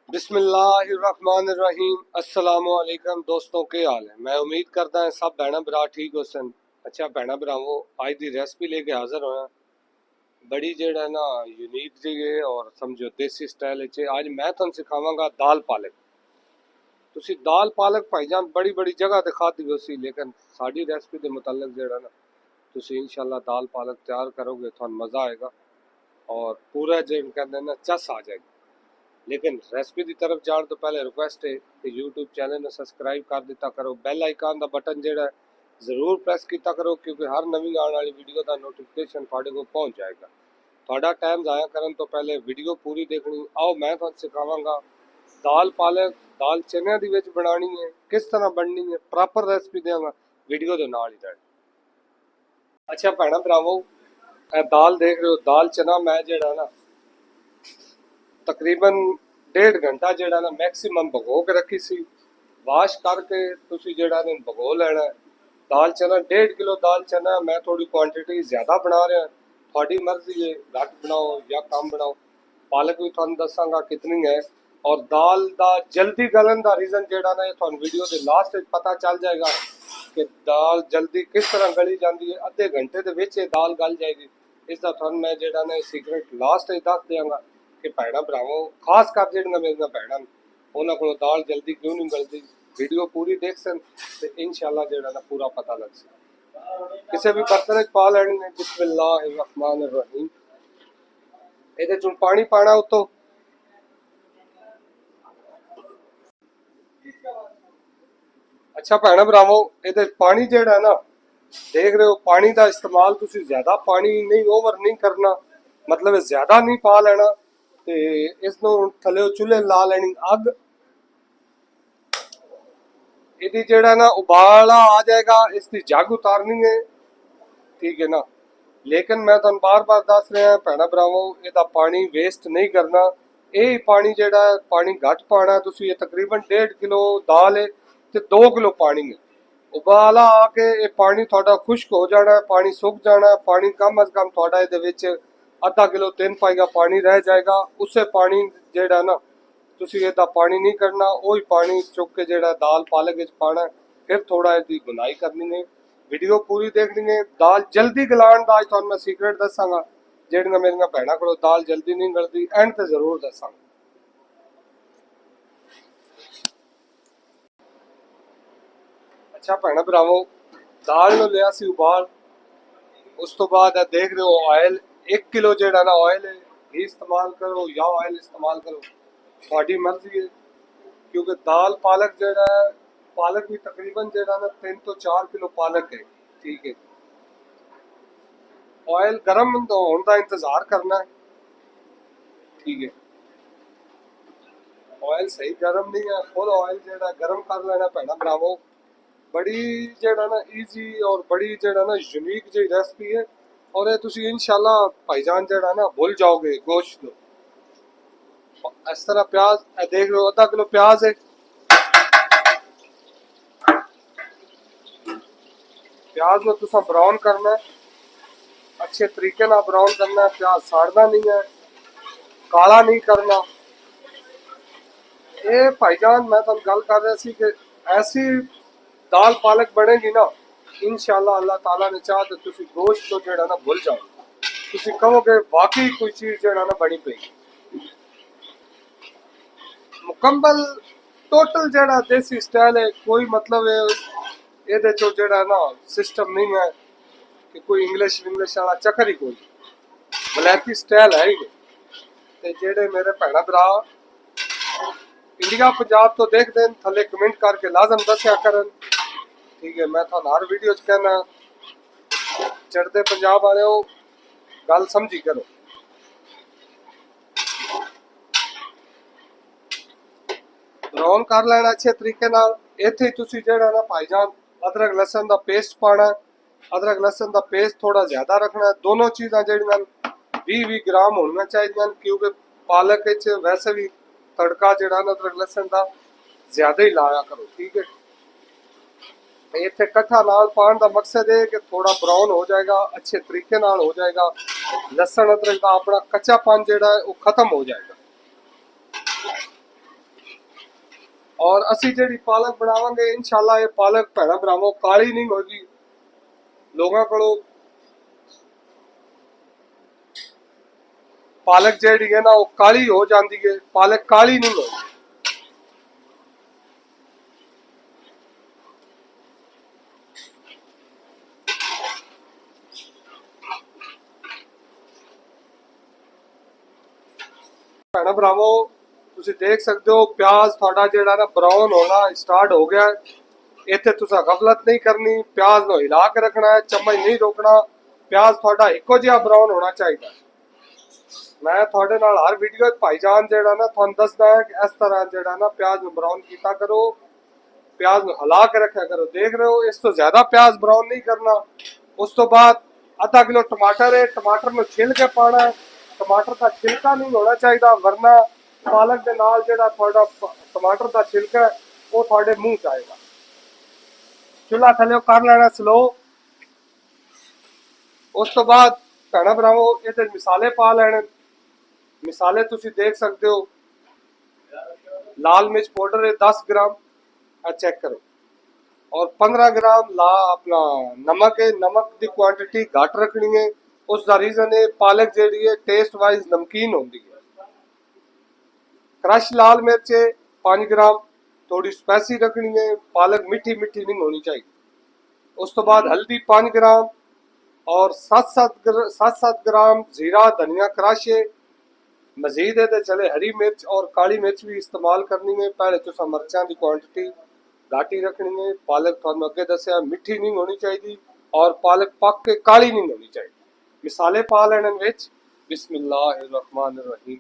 बिस्मिल्लाहिर्रहमानिर्रहीम। अस्सलामुअलैकुम दोस्तों, के हाल है। मैं उम्मीद करता है सब भैन भरा ठीक हो सन। अच्छा भैन भरावो, आज दी रेसिपी लेके हाजिर होया। बड़ी जेड़ा ना यूनिक जी है और समझो देसी स्टाइल च। आज मैं तुम सिखावांगा दाल पालक। तुसी दाल पालक भाईजान बड़ी बड़ी जगह ते खाधी होसी, लेकिन साडी रेसिपी के मुतालिक जेड़ा ना तुसी इंशाल्लाह दाल पालक तैयार करोगे तो मज़ा आएगा और पूरा जिन कहते ना चस आ जाएगी। लेकिन रेसिपी की तरफ जाने तो पहले रिक्वेस्ट है कि यूट्यूब चैनल ने सबसक्राइब कर दिता करो, बैल आइकन का बटन जेड़ा जरूर प्रेस किया करो, क्योंकि हर नवी आने वाली वीडियो का नोटिफिकेशन थोड़े को पहुंच जाएगा। थोड़ा टाइम ज़ाया करने तो पहले वीडियो पूरी देखनी। आओ मैं तुहानू सिखावांगा दाल पालक। दाल चने दी विच बनानी है, किस तरह बननी है, प्रॉपर रेसिपी देंगा वीडियो के नाल ही रहना। अच्छा भैन भरावो, दाल देख रहे हो, दाल चना मैं जेड़ा ना तकरीबन 1.5 घंटा जेड़ा ना मैक्सिमम भगो के रखी सी। वाश करके तुसी जेड़ा ने भगो लेना है। दाल चना 1.5 किलो दाल चना, मैं थोड़ी क्वांटिटी ज्यादा बना रहा। थोड़ी मर्जी है, घट बनाओ या कम बनाओ। पालक भी थानू दसांगा कितनी है। और दाल दा जल्दी गलन दा रीजन जेड़ा ना थानू वीडियो के लास्ट पता चल जाएगा कि दाल जल्दी किस तरह गली जाती है। अद्धे घंटे के विच दाल गल जाएगी। इसका थानू मैं जेड़ा ना सीक्रेट लास्ट दस देंगा कि भैन भरावो, खास कर जेड़ियां मेरियां भैनां उन्हां कोलों दाल जल्दी क्यों नहीं गलती। वीडियो पूरी देख सन तो इंशाल्लाह जेड़ा ना पूरा पता लग सन। किसी भी बर्तन पा लैनी है। बिस्मिल्लाहिर्रहमानिर्रहीम। ਇਹਦੇ ਚੋਂ पानी पाना उतो। अच्छा भैन भरावो, ਇਹਦੇ पानी जेड़ा ना देख रहे हो, पानी का इस्तेमाल तुसी ज्यादा पानी नहीं ओवर नहीं करना, मतलब ज्यादा नहीं पा लेना। ते इसनों थल्ले चूल्हे ला लेनी अग। ਇਹਦੀ जेड़ा ना उबाला आ जाएगा, इसकी जग उतारनी है, ठीक है ना। लेकिन मैं तुहानू बार बार दस रहा भैन भरावो, ਇਹਦਾ पानी वेस्ट नहीं करना। यही पानी जेड़ा पानी घट पाना। तुसी ये तकरीबन 1.5 किलो दाल है तो 2 किलो पानी है। उबाला आके ये पानी थोड़ा खुश्क हो जाना है, पानी सुक जाना है। पानी कम अज कम थोड़ा ਇਹਦੇ ਵਿੱਚ आधा किलो 3 पाईया पानी रह जाएगा। उसे पानी जेड़ा ना तुसी ਇਹਦਾ पानी नहीं करना, वही पानी चुक के जेड़ा दाल पालक विच पाना है। फिर थोड़ा इसकी बुनाई करनी है। वीडियो पूरी देखनी है। दाल जल्दी गलाण दा अज तुहानू मैं सीक्रेट दसांगा। जेड़ियां मेरियां भैणां कोलों दाल जल्दी नहीं गलती, एंड ते जरूर दसांगा। अच्छा भैन भरावो, दाल नूं लिया सी उबाल। उस तो बाद देख रहे हो ऑयल 1 किलो जेड़ा ना ऑयल है, घी इस्तेमाल करो या ऑयल इस्तेमाल करो, थोड़ी मर्जी है। क्योंकि दाल पालक जेड़ा है, पालक भी तकरीबन जेड़ा ना 3 तो 4 किलो पालक है, ठीक है। ऑयल गर्म होने का इंतजार करना है, ठीक है। ऑयल सही गर्म नहीं है, फुल ऑयल जेड़ा गर्म कर लेना भैन भरावो। बड़ी जेड़ा ना ईजी और बड़ी जेड़ा ना यूनिक जी रेसिपी है। और ये तुसी इंशाल्लाह भाईजान जेड़ा ना भूल जाओगे गोश्त को। इस तरह प्याज देख लो, आधा किलो प्याज है। प्याज को तुसा ब्राउन करना है, अच्छे तरीके ना ब्राउन करना है। प्याज साड़ना नहीं है, काला नहीं करना। ये भाईजान मैं तुम गल कर रहा सी कि ऐसी दाल पालक बनेगी ना इंशाल्लाह अल्लाह ताला ने चाह तो तुसी गोश्त को जेड़ा ना भूल जाओ। तुसी कहोगे वाकई कोई चीज जेड़ा ना बनी पई। मुकम्मल टोटल जेड़ा देसी स्टाइल है, कोई मतलब ये चो जेड़ा ना सिस्टम नहीं है कि कोई इंग्लिश वाला चक्कर ही कोई। वलैती स्टाइल है ही नहीं। जेड़े मेरे भैन भरा इंडिया पंजाब तो देख दें, थले कमेंट करके लाजम दस्या करन, ठीक है। मैं थानू हर वीडियो च कहना, चढ़ते पंजाब वाले हो गल समझी करो। ब्राउन कर लेना अच्छे तरीके नाल। इत्थे तुसी जेड़ा ना भाईजान अदरक लहसुन दा पेस्ट पाना। अदरक लहसुन दा पेस्ट थोड़ा ज्यादा रखना है। दोनों चीज़ां जेड़ियां 20-20 ग्राम होना चाहिए, क्योंकि पालक विच वैसे भी तड़का जेड़ा ना अदरक लहसुन दा ज्यादा ही लाया करो, ठीक है। इत्थे कट्ठा नाल पान का मकसद है कि थोड़ा ब्राउन हो जाएगा, अच्छे तरीके नाल हो जाएगा। लहसुन अदरक का अपना कच्चापन जेड़ा है वो खत्म हो जाएगा। और असी जी पालक बनावे इंशाल्लाह ये पालक भैन भरावों काली नहीं होगी। लोगों को पालक जी है ना वो काली हो जाती है, पालक काली नहीं होगी। भैन भरावो तुसी देख सकते हो प्याज थोड़ा जेड़ा ना ब्राउन होना स्टार्ट हो गया। इतने तुसा गफलत नहीं करनी, प्याज नो हिला के रखना है, चम्मच नहीं रोकना। प्याज थोड़ा इको जिहा ब्राउन होना चाहिए। मैं थोड़े नाल हर वीडियो भाईजान जेड़ा ना थानू दसदा है कि इस तरह जेड़ा ना प्याज नु ब्राउन कीता करो, प्याज नु हिला के रखा करो। देख रहे हो इस तो ज्यादा प्याज ब्राउन नहीं करना। उस तो बाद आधा किलो टमाटर है, टमाटर नु छिल के पाना है। टमाटर का छिलका नहीं होना चाहिए, वरना पालक के नाल जेड़ा थोड़ा टमाटर का छिलका है वो थोड़े मुंह च आएगा। चूल्हा थले कर लेना स्लो। उस तो बाद भैन भरावो ये मिसाले पा लेने। मिसाले तुसी देख सकते हो, लाल मिर्च पाउडर है 10 ग्राम, चेक करो। और 15 ग्राम ला अपना नमक है। नमक की क्वांटिटी घट रखनी है, उसका रीजन है पालक जी है टेस्ट वाइज नमकीन होती है। क्रश लाल मिर्च है 5 ग्राम, थोड़ी स्पाइसी रखनी है, पालक मीठी मीठी नहीं होनी चाहिए। उस तो बाद हल्दी 5 ग्राम और 7-7 ग्राम जीरा धनिया क्रश है। मजीद है तो चले हरी मिर्च और काली मिर्च भी इस्तेमाल करनी है। पहले तो मिर्चा की क्वांटिटी घाटी रखनी है। पालक थानू अगे दसिया मिठी नहीं होनी चाहिए और पालक पक के काली नहीं होनी चाहिए। मिसाले पा लेने विच। बिस्मिल्लाहिर्रहमानिर्रहीम।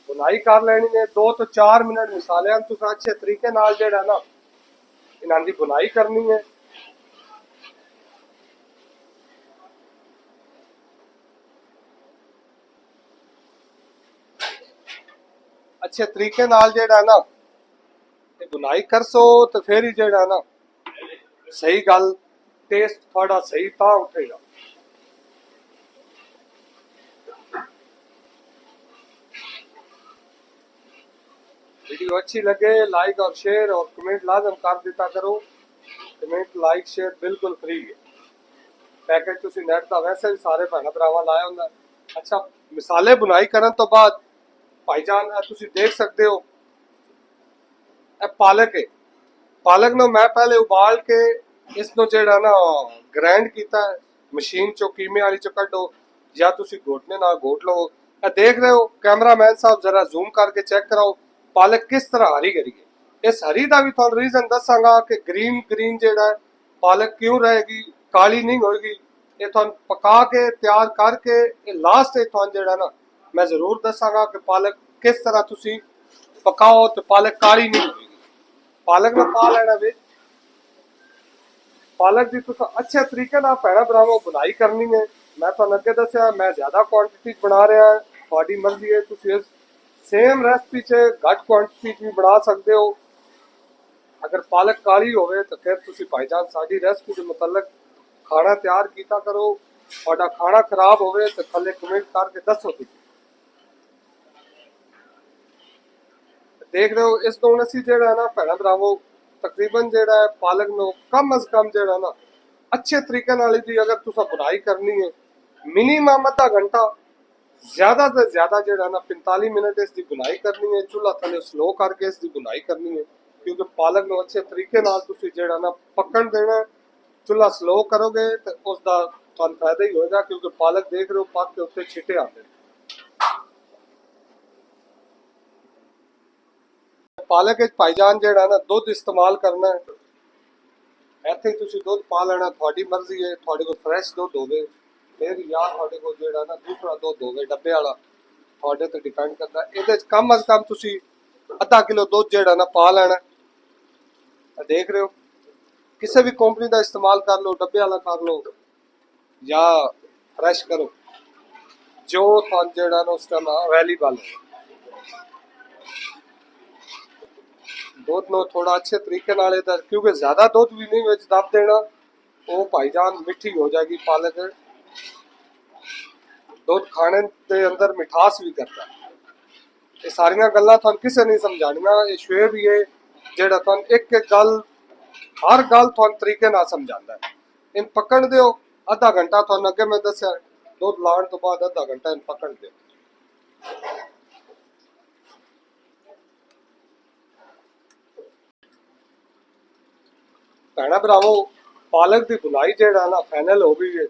बुनाई कर लेनी है 2 तो 4 मिनट मिसाले तुम अच्छे तरीके नाल जेड़ा ना इन्हां दी बुनाई करनी है। अच्छे तरीके नाल जेड़ा ना बुनाई कर सो तो फिर ही जेड़ा ना सही गल टेस्ट थोड़ा सही ता उठेगा। वीडियो अच्छी लगे लाइक और शेयर और कमेंट लाजम कर दिता करो। कमेंट लाइक शेयर बिल्कुल फ्री है। पैकेज तुसी नेट का वैसे भी सारे भैन भरावां लाया हुंदा। अच्छा मिसाले बुनाई करन तो बाद भाईजान तुसी देख सकते हो पालक है। पालक नो मैं पहले उबाल के इसनो जेड़ा ना ग्राइंड कीता है मशीन चो कीमे वाली चो कड्डो या तुसी घोटने ना घोट लो। देख रहे हो कैमरामैन साहब जरा जूम करके चेक कराओ पालक किस तरह हरी करी है। इस हरी का भी थोड़ा रीजन दसांगा कि ग्रीन ग्रीन जेड़ा है पालक क्यों रहेगी, काली नहीं होगी। ये थोड़ा पका के तैयार करके लास्ट थोड़ा जेड़ा ना मैं जरूर दसांगा कि पालक किस तरह तुसी पकाओ तो पालक काली नहीं होगी। पालक में पा लेना बिच। पालक की तुम अच्छे तरीके ना भैन भरावों बुनाई करनी है। मैं तो अगे दसिया मैं ज्यादा क्वांटिटी बना रहा है, थोड़ी मर्जी है। तुम सेम रेसिपी से घट क्वांटिटी भी बना सकते हो। अगर पालक काली होवे तो फिर तुम भाईजान साड़ी रेसिपी के मुतलक खाना तैयार किया करो। थोड़ा खाना खराब होवे तो थले कमेंट करके दसो। तुम देख रहे हो इस दोनों सी जेड़ा है ना भैन भरावो तकरीबन जेड़ा है पालक नो कम अज कम जेड़ा ना अच्छे तरीके नाल दी अगर तुसा बुनाई करनी है मिनिमम आधा घंटा, ज्यादा से ज्यादा जेड़ा ना 45 मिनट इसकी बुनाई करनी है। चूल्हा थले स्लो करके इसकी बुनाई करनी है क्योंकि पालक नो अच्छे तरीके नाल तुसी जेड़ा ना पकन देना है। चूल्हा स्लो करोगे तो उसका तुहानू फायदा ही होगा क्योंकि पालक देख रहे हो पक के उत्ते छिटे आते हैं। पालक भाईजान जेड़ा ना दुध इस्तेमाल करना है। इत्थे तुसी दुध पा लेना, थोड़ी मर्जी है। थोड़े को फ्रैश दुध होवे फिर या थोड़े को जेड़ा ना दूसरा दुध होवे डब्बे वाला, थोड़े ते डिपेंड करता है। इहदे कम अज कम तुसी आधा किलो दुध जेड़ा ना पा लेना। देख रहे हो किसी भी कंपनी का इस्तेमाल कर लो, डब्बे वाला कर लो या फ्रैश करो जो थान जेड़ा ना उस टाइम अवेलेबल है। दूध नो थोड़ा अच्छे तरीके नाल क्योंकि ज्यादा दूध भी नहीं विच दब देना, वो भाईजान मिठी हो जाएगी पालक। दूध खाने के अंदर मिठास भी करता है। ये सारियां गल्लां तुहानू किसे नहीं समझानियां। ये शुएब ही है जेड़ा तुहानू एक एक गल हर गल तुहानू तरीके नाल समझांदा है। इन पकड़ दिओ, आधा घंटा तुहानू अगे मैं दस्या दुध लाण तो बाद आधा घंटा इन पकड़ दिओ। भैणा भरावो पालक दी बुनाई जेड़ा ना फाइनल हो गई है।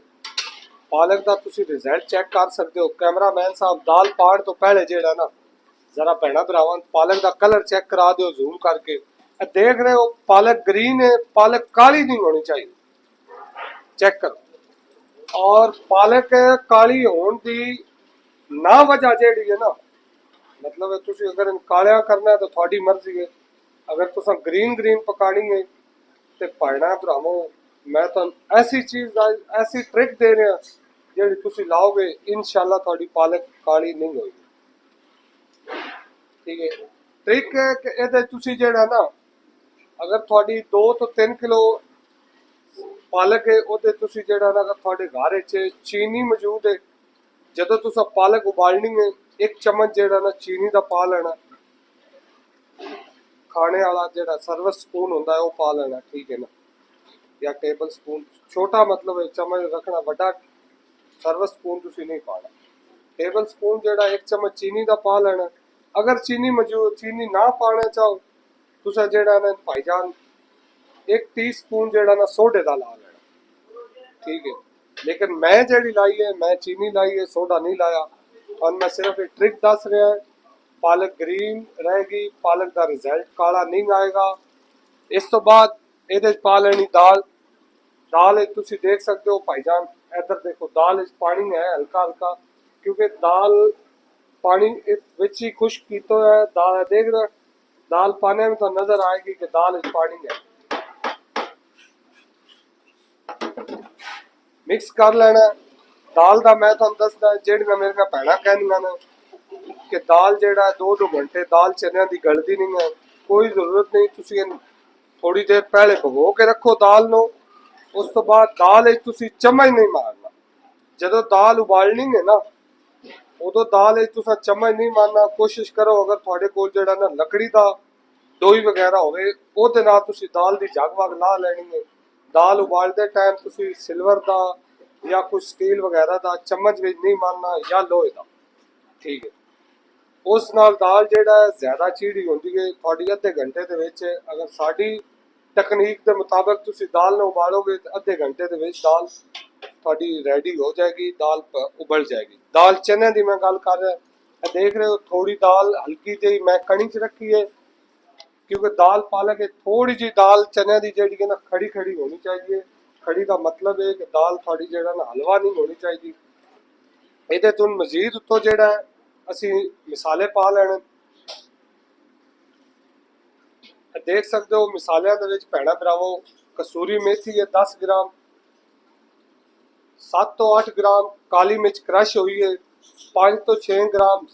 पालक दा तुसी रिजल्ट चेक कर सकते हो। कैमरामैन साहब दाल पाण तो पहले जेड़ा ना जरा भैणा भरावां पालक दा कलर चेक करा दिओ जूम करके। देख रहे हो पालक ग्रीन है, पालक काली नहीं होनी चाहिए, चेक करो। और पालक काली होने की ना वजह जेड़ी है ना, मतलब तुसी अगर कालिया करना है तो थोड़ी मर्जी है। अगर तुसा ग्रीन ग्रीन पकानी है तो भैणा भरावो मैं तो ऐसी चीज ऐसी ट्रिक दे रहा जेड़ी तुसी लाओगे इंशाल्लाह थोड़ी पालक काली नहीं होगी। ठीक है, ट्रिक है कि ਇਹਦੇ ਤੁਸੀਂ ਜਿਹੜਾ ਨਾ अगर थोड़ी 2 तो 3 किलो पालक है ਉਹਦੇ ਤੁਸੀਂ ਜਿਹੜਾ ਨਾ अगर ਤੁਹਾਡੇ ਘਰ ਵਿੱਚ चीनी मौजूद है ਜਦੋਂ ਤੁਸੀਂ पालक उबालनी है एक चम्मच ਜਿਹੜਾ ना चीनी ਦਾ ਪਾ ਲੈਣਾ। खाने वाला ਜਿਹੜਾ सर्विस स्पून ਹੁੰਦਾ है वो पा लेना, ठीक है ना, या टेबल स्पून छोटा मतलब है चम्मच रखना, बड़ा सर्विस स्पून ਤੁਸੀਂ नहीं पाना। टेबल स्पून ਜਿਹੜਾ एक चम्मच चीनी ਦਾ पा लेना। अगर चीनी मौजूद चीनी ना पाना चाहो तुसा जेड़ा ना भाईजान 1 टीस्पून जेड़ा ना सोडे दा ला लेना, ठीक है। लेकिन मैं जेड़ी लाई है मैं चीनी लाई है, सोडा नहीं लाया। और मैं सिर्फ एक ट्रिक दस रहा है, पालक ग्रीन रहेगी, पालक दा रिजल्ट काला नहीं आएगा। इस तो बाद ਇਹਦੇ पा लेनी दाल। दाल तुसी देख सकते हो भाईजान, इधर देखो दाल पानी है हल्का हल्का, क्योंकि दाल पानी विच ही खुश्क कीतो है। दाल देख रहे दाल पाने में तो नजर आएगी कि दाल पानी है। मिक्स कर लेना दाल दा। मैं तुहानू दसदा जेड़ियां मेरियां भैणां कहंदियां ने कि दाल जेड़ा 2-2 घंटे दाल चनियां दी गलदी नहीं है, कोई जरूरत नहीं। तुसी थोड़ी देर पहले भगो के रखो दाल नो, उस तो बाद दाल तुसी चम्मच नहीं मारना। जदों दाल उबालनी है ना उदों दाल तुसा चम्मच नहीं मारना। कोशिश करो अगर थोड़े कोल जेड़ा ना लकड़ी दा दोई वगैरह होवे ओहदे नाल तुसी दाल दी जग वग ला लेनी है। दाल उबालते टाइम तुसी सिल्वर दा या कुछ स्टील वगैरह दा चम्मच भी नहीं मारना या लोहे दा, ठीक है। उस नाल दाल जेड़ा ज्यादा चीड़ी होंदी है। थोड़ी अद्धे घंटे दे विच अगर साडी तकनीक के मुताबिक तुसी दाल ने उबालोगे तो अद्धे घंटे दे विच दाल थोड़ी रेडी हो जाएगी, दाल उबल जाएगी। दाल चने की मैं गल कर रहा, देख रहे हो थोड़ी दाल हल्की जी मैं कणी च रखी है, क्योंकि दाल पालक है थोड़ी जी दाल चने की जी है ना खड़ी खड़ी होनी चाहिए। खड़ी का मतलब है कि दाल थोड़ी जेड़ा ना हलवा नहीं होनी चाहिए। ये तुम मजीद उत्तों जेड़ा है असी मिसाले पा लेने। देख सकते हो मिसालियां दे विच भैणा भरावो कसूरी मेथी है 10 ग्राम, 7 तो 8 ग्राम काली मिर्च क्रश हुई है, 5 तो 6 ग्राम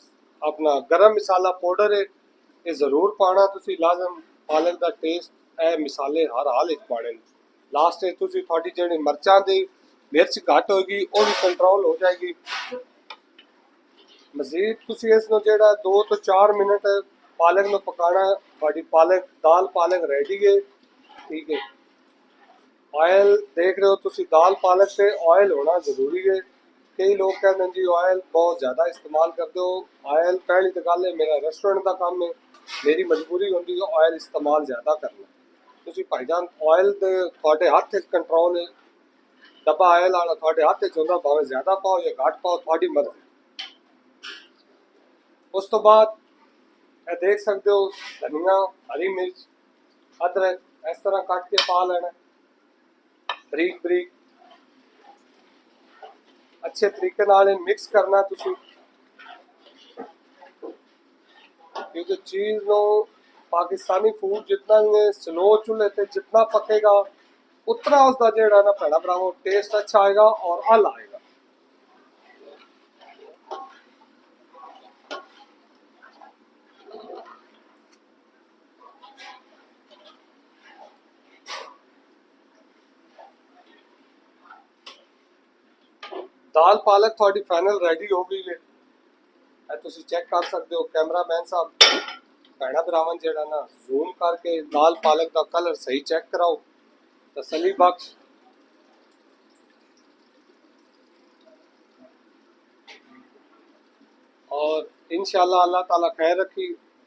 अपना गरम मसाला पाउडर है। ये जरूर पाना तुसी लाजम। पालक दा टेस्ट ए मिसाले हर हाल विच पाने। लास्ट में तुसी थोड़ी जेहड़ी मिर्चां दी मिर्च घट होगी वो भी कंट्रोल हो जाएगी। मजीद तुसी इसनो जेड़ा 2 तो 4 मिनट पालक में पकाना। थोड़ी पालक दाल पालक रेडी है, ठीक है। ऑयल देख रहे हो तुसी दाल पालक से ऑयल होना जरूरी है। कई लोग कहते हैं जी ऑयल बहुत ज़्यादा इस्तेमाल करते हो। ऑयल पहली तो गल है मेरा रेस्टोरेंट का काम है, मेरी मजबूरी होती है ऑयल इस्तेमाल ज़्यादा करना। तुसी भाईजान ऑयल दे थोड़े हाथ कंट्रोल है, डब्बा ऑयल वाला थोड़े हाथ होंदा, भावें ज़्यादा पाओ या घट पाओ थोड़ी मर्जी। उस तो बाद देख सकते हो धनिया हरी मिर्च अदरक इस तरह कट के पा लेना बरीक बरीक। अच्छे तरीके नाल मिक्स करना तुसी, क्योंकि चीज़ नो पाकिस्तानी फूड जितना स्लो चूल्हे पे जितना पकेगा उतना उसका जेड़ा ना भैड़ा भरावो टेस्ट अच्छा आएगा और हल आएगा। दाल पालक थोड़ी फाइनल रेडी हो गई है। ਤੁਸੀਂ ਚੈੱਕ ਕਰ ਸਕਦੇ ਹੋ ਕੈਮਰਾਮੈਨ ਸਾਹਿਬ ਭੈਣਾ ਭਰਾਵਾਂ ਜਿਹੜਾ ਨਾ ਜ਼ੂਮ ਕਰਕੇ ਦਾਲ ਪਾਲਕ ਦਾ ਕਲਰ ਸਹੀ ਚੈੱਕ ਕਰਾਓ ਤਸੱਲੀ ਬਖਸ਼। और इंशाल्लाह अल्लाह ताला खैर रखी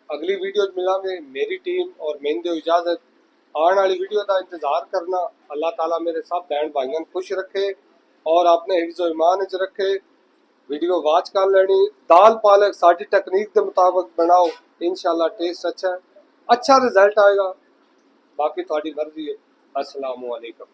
अगली वीडियो मिलांगे। मेरी टीम और मैंने दो इजाजत आने वाली वीडियो का इंतजार करना। अल्लाह ताला मेरे सब बहन भाइयों को खुश रखे और अपने हिफ्ज़ो ईमान च रखे। वीडियो वाच कर लेनी। दाल पालक साड़ी टेक्निक के मुताबिक बनाओ इंशाल्लाह टेस्ट अच्छा रिजल्ट आएगा। बाकी थोड़ी मर्जी है। अस्सलाम वालेकुम।